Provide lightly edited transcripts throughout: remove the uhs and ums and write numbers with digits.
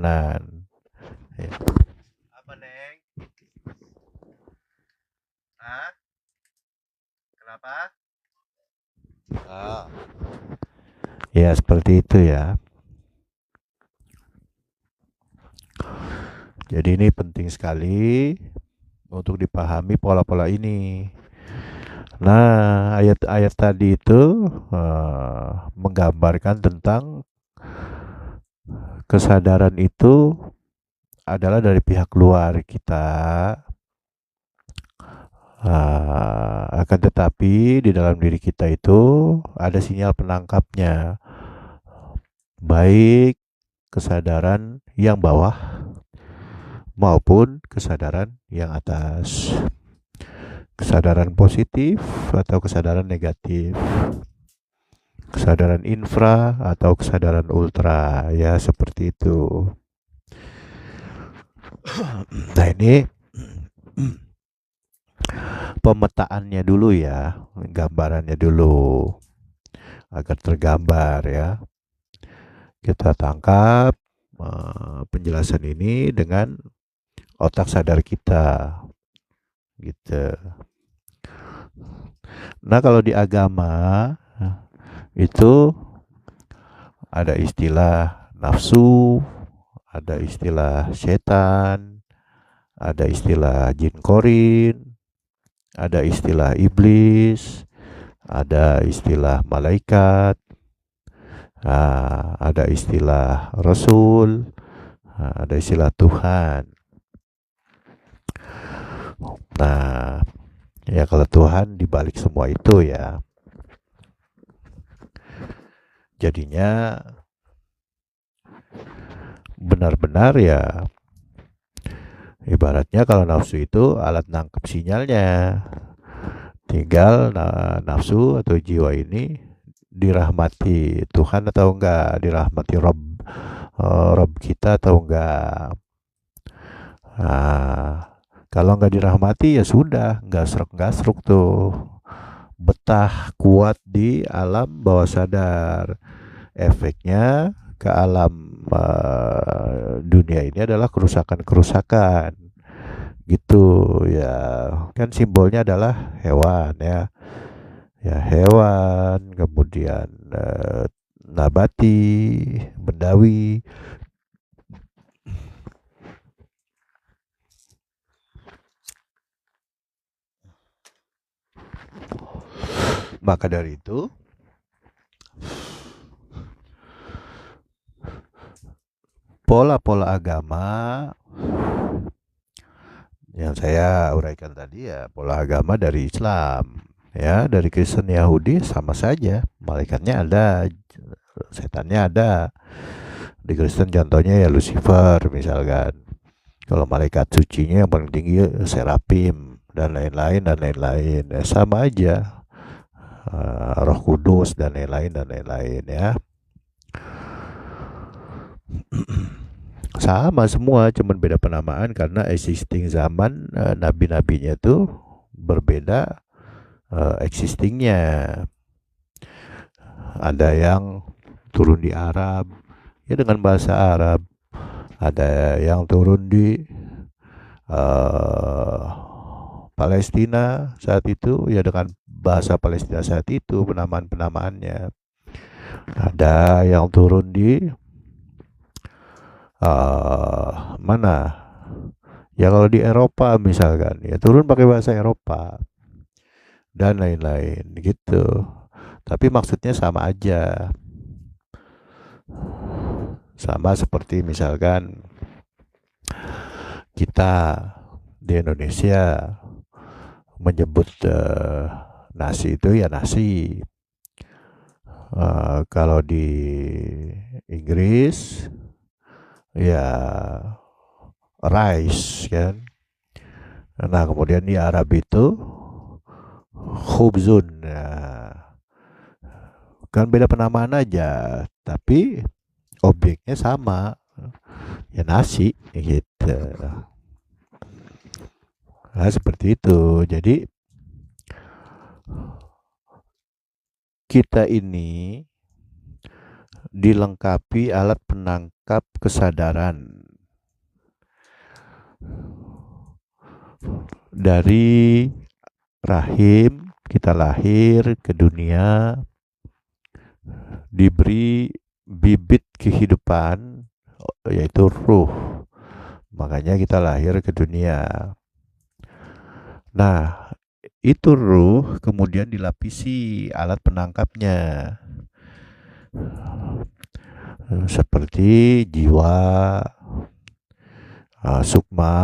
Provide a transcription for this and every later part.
Nah, ya. Apa Neng? Hah? Kenapa? Ah, ya seperti itu ya. Jadi ini penting sekali untuk dipahami pola-pola ini. Nah, ayat-ayat tadi itu menggambarkan tentang kesadaran itu adalah dari pihak luar kita. Akan tetapi di dalam diri kita itu ada sinyal penangkapnya, baik kesadaran yang bawah maupun kesadaran yang atas. Kesadaran positif atau kesadaran negatif. Kesadaran infra atau kesadaran ultra, ya seperti itu. Nah ini pemetaannya dulu ya, gambarannya dulu agar tergambar ya. Kita tangkap penjelasan ini dengan otak sadar kita gitu. Nah, kalau di agama itu ada istilah nafsu, ada istilah setan, ada istilah jin korin, ada istilah iblis, ada istilah malaikat, ada istilah rasul, ada istilah Tuhan. Nah, ya kalau Tuhan dibalik semua itu ya, jadinya benar-benar ya ibaratnya kalau nafsu itu alat nangkep sinyalnya. Tinggal nafsu atau jiwa ini dirahmati Tuhan atau enggak, dirahmati Rob kita atau enggak. Nah, kalau enggak dirahmati ya sudah, gasruk-gasruk tuh. Betah kuat di alam bawah sadar. Efeknya ke alam dunia ini adalah kerusakan-kerusakan gitu ya. Kan simbolnya adalah hewan ya, ya hewan, kemudian nabati, bendawi. Maka dari itu pola-pola agama yang saya uraikan tadi ya, pola agama dari Islam ya, dari Kristen, Yahudi sama saja, malaikatnya ada, setannya ada. Di Kristen contohnya ya Lucifer misalkan. Kalau malaikat sucinya yang paling tinggi Serapim dan lain-lain dan lain-lain. Ya, sama aja. Roh Kudus dan lain-lain dan lain-lain ya. Sama semua, cuman beda penamaan karena existing zaman nabi-nabinya tuh berbeda existingnya. Ada yang turun di Arab ya dengan bahasa Arab, ada yang turun di uh, Palestina saat itu ya dengan bahasa Palestina saat itu penamaan-penamaannya. Ada yang turun di mana? Ya kalau di Eropa misalkan ya turun pakai bahasa Eropa dan lain-lain gitu. Tapi maksudnya sama aja. Sama seperti misalkan kita di Indonesia menyebut nasi itu ya nasi. Kalau di Inggris ya rice kan. Nah kemudian di Arab itu khubzun. Nah, kan beda penamaan aja, tapi objeknya sama, ya nasi gitu. Nah seperti itu. Jadi kita ini dilengkapi alat penangkap kesadaran. Dari rahim kita lahir ke dunia, diberi bibit kehidupan, yaitu ruh. Makanya kita lahir ke dunia. Nah, itu ruh kemudian dilapisi alat penangkapnya, seperti jiwa, sukma,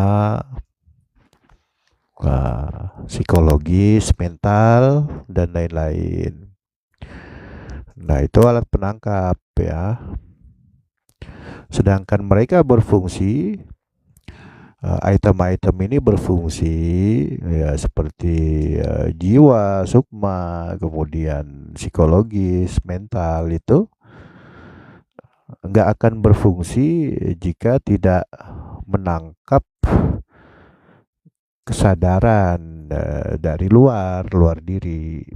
psikologis, mental, dan lain-lain. Nah, itu alat penangkap ya. Sedangkan mereka berfungsi, item-item ini berfungsi ya seperti jiwa, sukma, kemudian psikologis, mental, itu nggak akan berfungsi jika tidak menangkap kesadaran dari luar diri.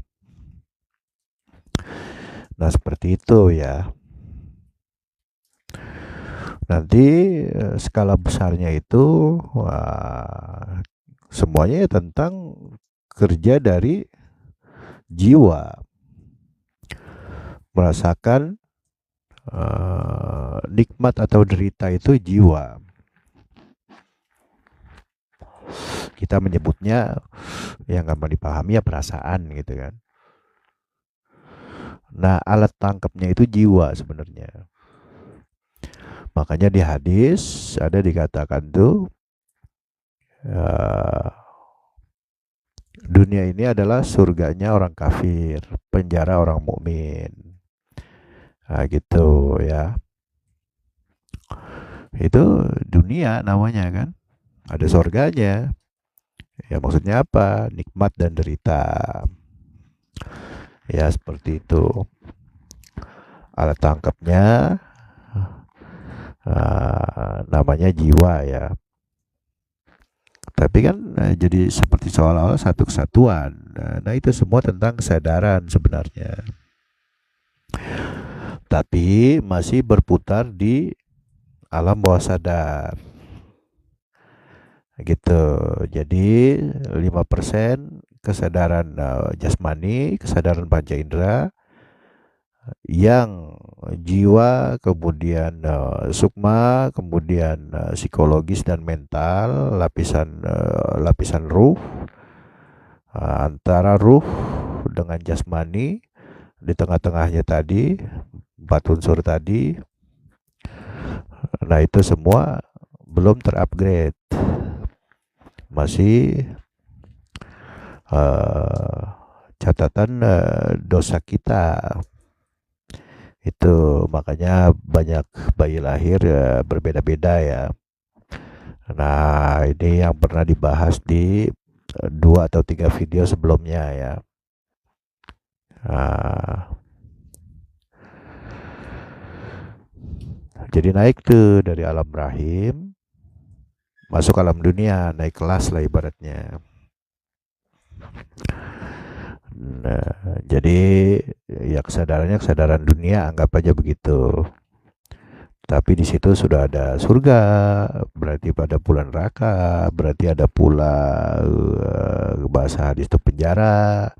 Nah, seperti itu ya. Nanti skala besarnya itu semuanya ya tentang kerja dari jiwa, merasakan nikmat atau derita itu jiwa. Kita menyebutnya yang gampang dipahami ya perasaan gitu kan. Nah, alat tangkapnya itu jiwa sebenarnya. Makanya di hadis ada dikatakan tuh dunia ini adalah surganya orang kafir, penjara orang mukmin. Nah, gitu ya. Itu dunia namanya kan. Ada surganya. Ya maksudnya apa? Nikmat dan derita. Ya seperti itu. Alat tangkapnya namanya jiwa ya. Tapi kan jadi seperti seolah-olah satu kesatuan. Nah, itu semua tentang kesadaran sebenarnya. Tapi masih berputar di alam bawah sadar. Gitu. Jadi 5% kesadaran jasmani, kesadaran panca indera, yang jiwa, kemudian sukma, kemudian psikologis dan mental, lapisan ruh, antara ruh dengan jasmani, di tengah-tengahnya tadi 4 unsur tadi. Nah, itu semua belum terupgrade, masih catatan dosa kita. Itu makanya banyak bayi lahir berbeda-beda ya. Nah, ini yang pernah dibahas di 2 atau 3 video sebelumnya ya. Jadi naik tuh dari alam rahim masuk alam dunia, naik kelas lah ibaratnya. Nah, jadi ya kesadarannya kesadaran dunia, anggap aja begitu. Tapi di situ sudah ada surga, berarti pada pula neraka, berarti ada pula bahasa hadis itu penjara.